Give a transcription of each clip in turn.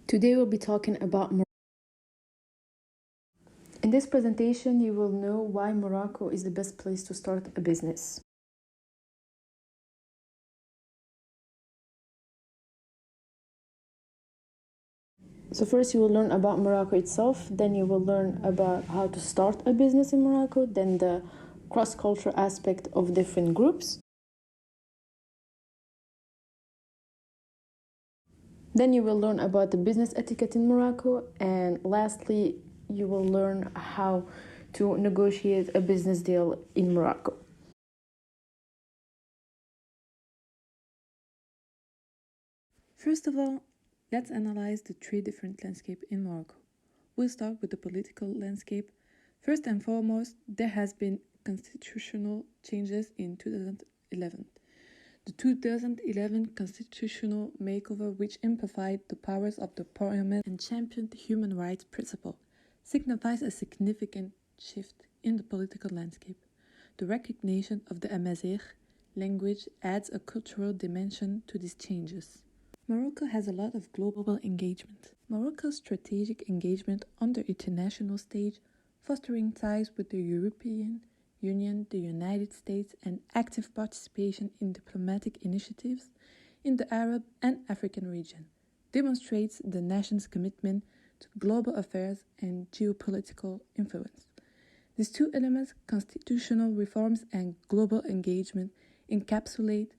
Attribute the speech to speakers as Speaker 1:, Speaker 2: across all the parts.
Speaker 1: Today we'll be talking about Morocco. In this presentation, you will know why Morocco is the best place to start a business. So first you will learn about Morocco itself, then you will learn about how to start a business in Morocco, then the cross-cultural aspect of different groups. Then you will learn about the business etiquette in Morocco, and lastly, you will learn how to negotiate a business deal in Morocco.
Speaker 2: First of all, let's analyze the three different landscapes in Morocco. We'll start with the political landscape. First and foremost, there has been constitutional changes in 2011. The 2011 constitutional makeover, which amplified the powers of the parliament and championed the human rights principle, signifies a significant shift in the political landscape. The recognition of the Amazigh language adds a cultural dimension to these changes. Morocco has a lot of global engagement. Morocco's strategic engagement on the international stage, fostering ties with the European Union, the United States, and active participation in diplomatic initiatives in the Arab and African region, demonstrates the nation's commitment to global affairs and geopolitical influence. These two elements, constitutional reforms and global engagement, encapsulate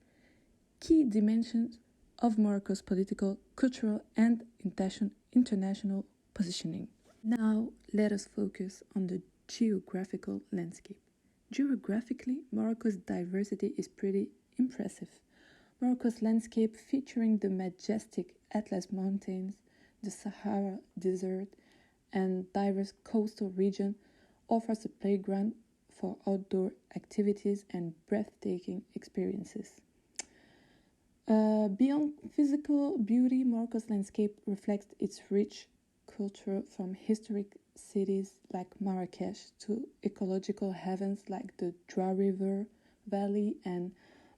Speaker 2: key dimensions of Morocco's political, cultural, and international positioning. Now, let us focus on the geographical landscape. Geographically, Morocco's diversity is pretty impressive. Morocco's landscape, featuring the majestic Atlas Mountains, the Sahara Desert, and diverse coastal region, offers a playground for outdoor activities and breathtaking experiences. Beyond physical beauty, Morocco's landscape reflects its rich culture, from historic cities like Marrakesh to ecological heavens like the Dra River Valley and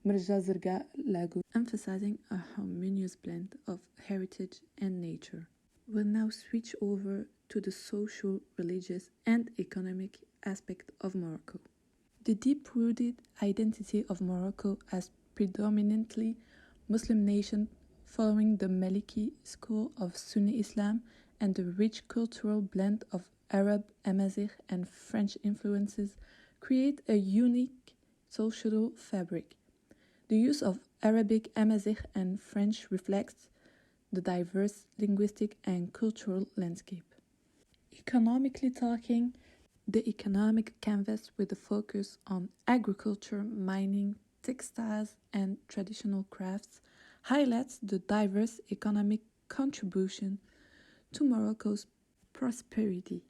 Speaker 2: Marja Zerga Lagoon, emphasizing a harmonious blend of heritage and nature. We'll now switch over to the social, religious, and economic aspect of Morocco. The deep-rooted identity of Morocco as predominantly Muslim nation, following the Maliki school of Sunni Islam, and the rich cultural blend of Arab, Amazigh, and French influences, create a unique social fabric. The use of Arabic, Amazigh, and French reflects the diverse linguistic and cultural landscape. Economically talking, the economic canvas, with a focus on agriculture, mining, textiles, and traditional crafts, highlights the diverse economic contribution to Morocco's prosperity.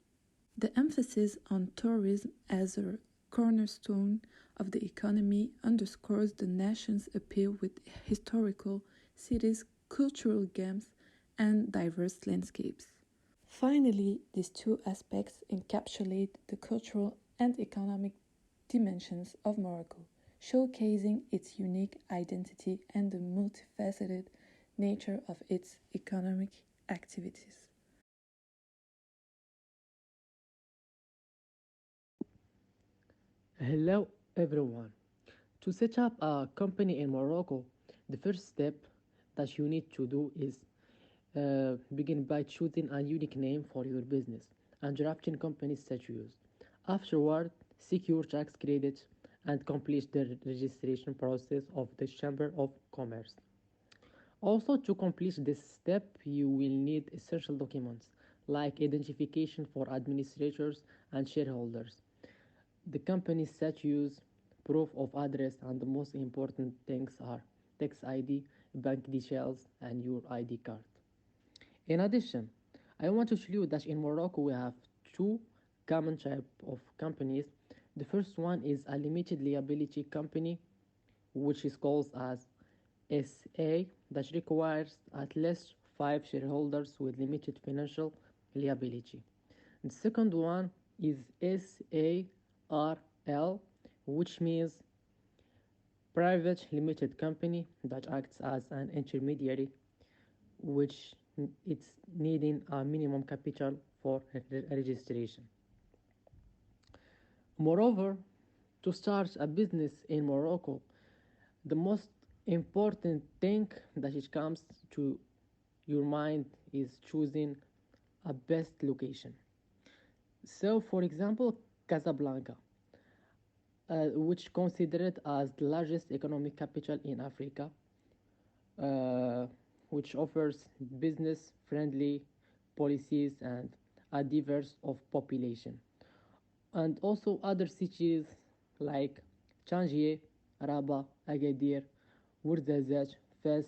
Speaker 2: The emphasis on tourism as a cornerstone of the economy underscores the nation's appeal with historical cities, cultural games, and diverse landscapes. Finally, these two aspects encapsulate the cultural and economic dimensions of Morocco, showcasing its unique identity and the multifaceted nature of its economic activities.
Speaker 3: Hello everyone. To set up a company in Morocco, the first step that you need to do is begin by choosing a unique name for your business and drafting company statutes. Afterward, seek your tax credits and complete the registration process of the Chamber of Commerce. Also, to complete this step, you will need essential documents like identification for administrators and shareholders, the company statutes, proof of address, and the most important things are tax ID, bank details, and your ID card. In addition, I want to tell you that in Morocco we have two common type of companies. The first one is a limited liability company, which is called as SA, that requires at least 5 shareholders with limited financial liability. The second one is SARL, which means private limited company, that acts as an intermediary, which it's needing a minimum capital for registration. Moreover, to start a business in Morocco, the most important thing that it comes to your mind is choosing a best location. So, for example, Casablanca, which considered as the largest economic capital in Africa, uh, which offers business-friendly policies and a diverse of population, and also other cities like Tangier, Rabat, Agadir, Ouarzazate, Fez,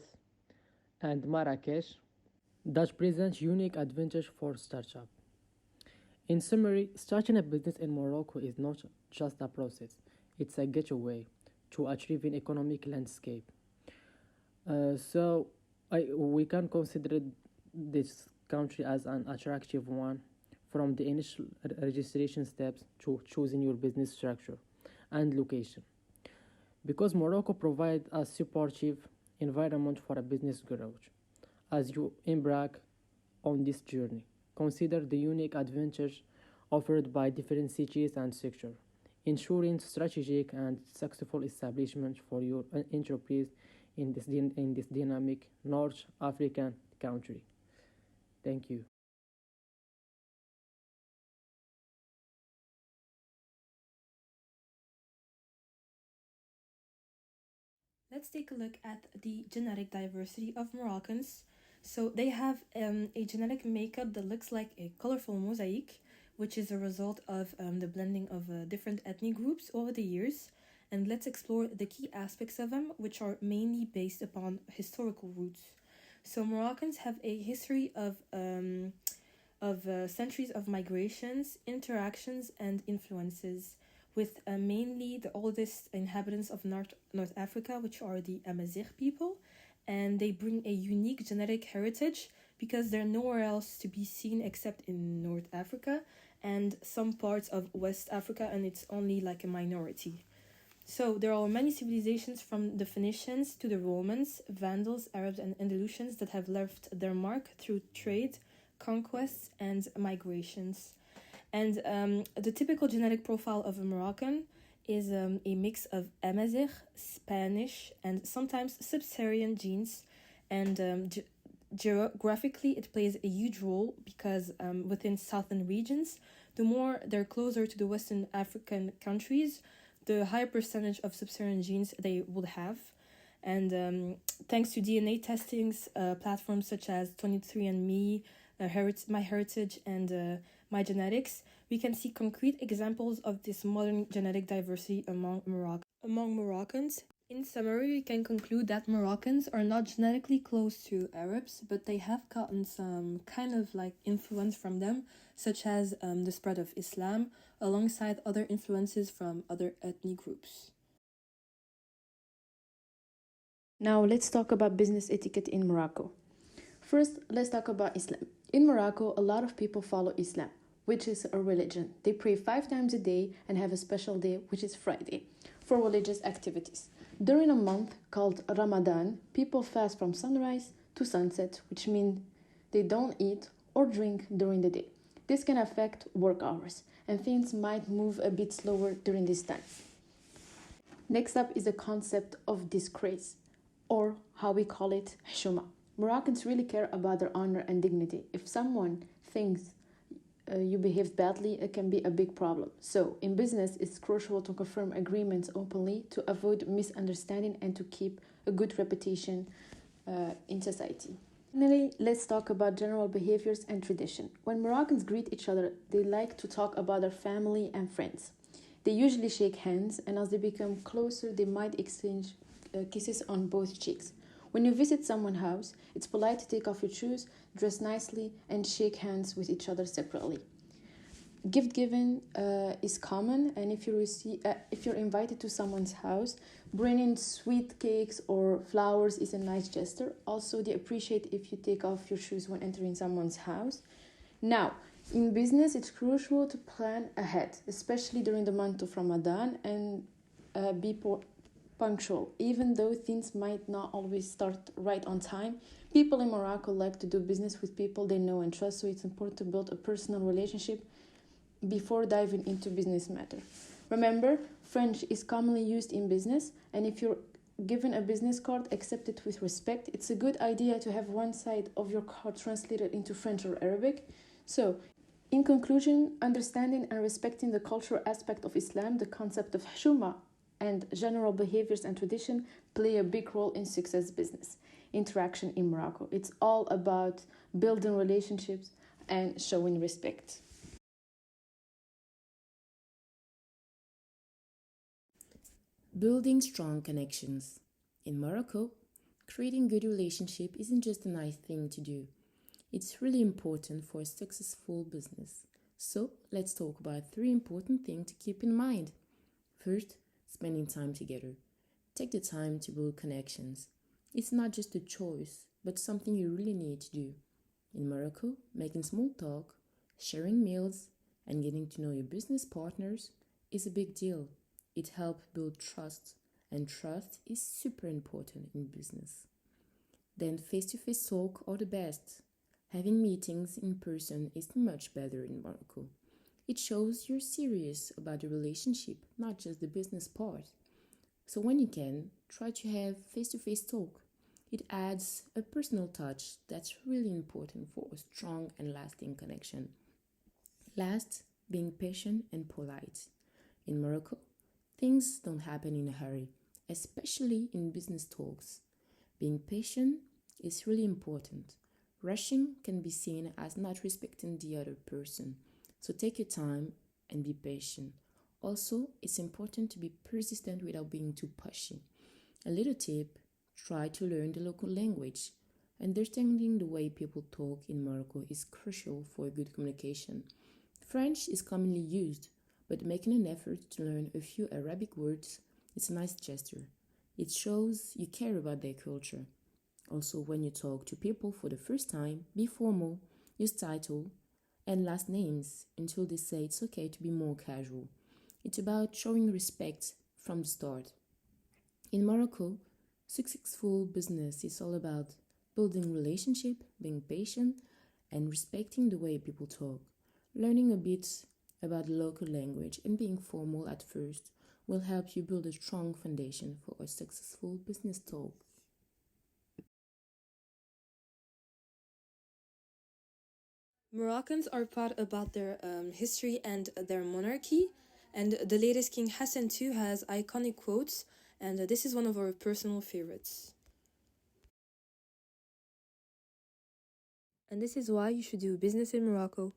Speaker 3: and Marrakesh that present unique advantage for startup. In summary, starting a business in Morocco is not just a process; it's a gateway to achieving economic landscape. So, we can consider this country as an attractive one, from the initial registration steps to choosing your business structure and location, because Morocco provides a supportive environment for a business growth. As you embark on this journey, consider the unique advantage offered by different cities and sectors, ensuring strategic and successful establishment for your enterprise in this dynamic North African country. Thank you.
Speaker 4: Let's take a look at the genetic diversity of Moroccans. So they have a genetic makeup that looks like a colorful mosaic, which is a result of the blending of different ethnic groups over the years. And let's explore the key aspects of them, which are mainly based upon historical roots. So Moroccans have a history of centuries of migrations, interactions, and influences, with mainly the oldest inhabitants of North Africa, which are the Amazigh people, and they bring a unique genetic heritage because they're nowhere else to be seen except in North Africa and some parts of West Africa, and it's only like a minority. So there are many civilizations, from the Phoenicians to the Romans, Vandals, Arabs, and Andalusians, that have left their mark through trade, conquests, and migrations. And the typical genetic profile of a Moroccan is a mix of Amazigh, Spanish, and sometimes Sub-Saharan genes. And geographically, it plays a huge role because within southern regions, the more they're closer to the Western African countries, the higher percentage of Sub-Saharan genes they would have. And thanks to DNA testings, platforms such as 23andMe, MyHeritage, and My Genetics, we can see concrete examples of this modern genetic diversity among Moroccans. In summary, we can conclude that Moroccans are not genetically close to Arabs, but they have gotten some kind of like influence from them, such as the spread of Islam, alongside other influences from other ethnic groups.
Speaker 1: Now let's talk about business etiquette in Morocco. First, let's talk about Islam. In Morocco, a lot of people follow Islam, which is a religion. They pray 5 times a day and have a special day, which is Friday, for religious activities. During a month called Ramadan, people fast from sunrise to sunset, which means they don't eat or drink during the day. This can affect work hours, and things might move a bit slower during this time. Next up is the concept of disgrace, or how we call it, hishuma. Moroccans really care about their honor and dignity. If someone thinks you behaved badly, it can be a big problem. So, in business, it's crucial to confirm agreements openly to avoid misunderstanding and to keep a good reputation in society. Finally, let's talk about general behaviors and tradition. When Moroccans greet each other, they like to talk about their family and friends. They usually shake hands, and as they become closer, they might exchange kisses on both cheeks. When you visit someone's house, it's polite to take off your shoes, dress nicely, and shake hands with each other separately. Gift giving is common, and if you're invited to someone's house, bringing sweet cakes or flowers is a nice gesture. Also, they appreciate if you take off your shoes when entering someone's house. Now, in business, it's crucial to plan ahead, especially during the month of Ramadan, and be punctual. Even though things might not always start right on time, people in Morocco like to do business with people they know and trust, so it's important to build a personal relationship before diving into business matter. Remember, French is commonly used in business, and if you're given a business card, accept it with respect. It's a good idea to have one side of your card translated into French or Arabic. So, in conclusion, understanding and respecting the cultural aspect of Islam, the concept of hshuma, and general behaviors and tradition play a big role in success business interaction in Morocco. It's all about building relationships and showing respect.
Speaker 5: Building strong connections. In Morocco, creating good relationship isn't just a nice thing to do. It's really important for a successful business. So, let's talk about 3 important things to keep in mind. First, spending time together. Take the time to build connections. It's not just a choice, but something you really need to do. In Morocco, making small talk, sharing meals, and getting to know your business partners is a big deal. It helps build trust, and trust is super important in business. Then face-to-face talk are the best. Having meetings in person is much better in Morocco. It shows you're serious about the relationship, not just the business part. So when you can, try to have face-to-face talk. It adds a personal touch that's really important for a strong and lasting connection. Last, being patient and polite. In Morocco, things don't happen in a hurry, especially in business talks. Being patient is really important. Rushing can be seen as not respecting the other person, so take your time and be patient. Also, it's important to be persistent without being too pushy. A little tip, try to learn the local language. Understanding the way people talk in Morocco is crucial for good communication. French is commonly used, but making an effort to learn a few Arabic words is a nice gesture. It shows you care about their culture. Also, when you talk to people for the first time, be formal, use title and last names until they say it's okay to be more casual. It's about showing respect from the start. In Morocco, successful business is all about building relationship, being patient, and respecting the way people talk. Learning a bit about the local language and being formal at first will help you build a strong foundation for a successful business talk.
Speaker 4: Moroccans are proud about their history and their monarchy, and the latest King Hassan too has iconic quotes, and this is one of our personal favorites. And this is why you should do business in Morocco.